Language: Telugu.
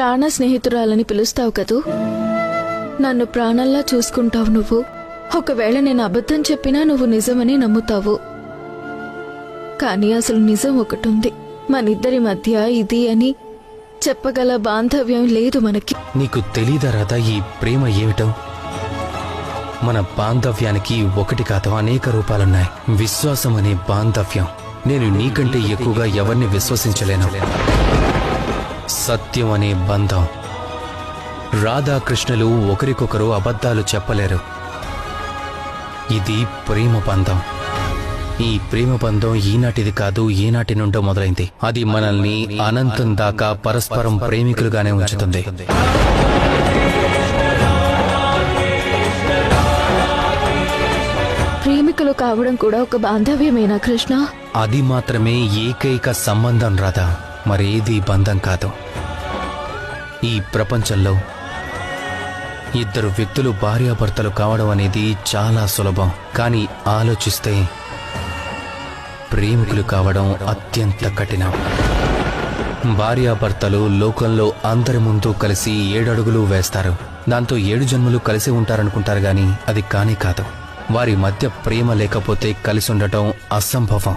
ప్రాణ స్నేహితురాలని పిలుస్తావు కదూ. నన్ను ప్రాణంలా చూసుకుంటావు నువ్వు. ఒకవేళ నేను అబద్ధం చెప్పినా నువ్వు నిజమని నమ్ముతావు. కానీ అసలు నిజం ఒకటుంది. మనిద్దరి మధ్య ఇది అని చెప్పగల బాంధవ్యం లేదు మనకి. నీకు తెలీదా రాధా ఈ ప్రేమ ఏమిటో? మన బాంధవ్యానికి ఒకటి కాదు అనేక రూపాలున్నాయి. విశ్వాసం అనే బాంధవ్యం. నేను నీకంటే ఎక్కువగా ఎవరిని విశ్వసించలేను. సత్యం అనే బంధం. రాధాకృష్ణులు ఒకరికొకరు అబద్ధాలు చెప్పలేరు. ఇది ప్రేమ బంధం. ఈ ప్రేమ బంధం ఈనాటిది కాదు, ఏనాటి నుండో మొదలైంది. అది మనల్ని అనంతం దాకా పరస్పరం ప్రేమికులుగానే ఉంచుతుంది. ప్రేమికులు కావడం కూడా ఒక బాంధవ్యమేనా కృష్ణ? అది మాత్రమే ఏకైక సంబంధం రాధా, మరేది బంధం కాదు. ఈ ప్రపంచంలో ఇద్దరు వ్యక్తులు భార్యాభర్తలు కావడం అనేది చాలా సులభం. కానీ ఆలోచిస్తే ప్రేమికులు కావడం అత్యంత కఠినం. భార్యాభర్తలు లోకంలో అందరి ముందు కలిసి 7 అడుగులు వేస్తారు. దాంతో 7 జన్మలు కలిసి ఉంటారనుకుంటారు గాని అది కానే కాదు. వారి మధ్య ప్రేమ లేకపోతే కలిసి ఉండటం అసంభవం.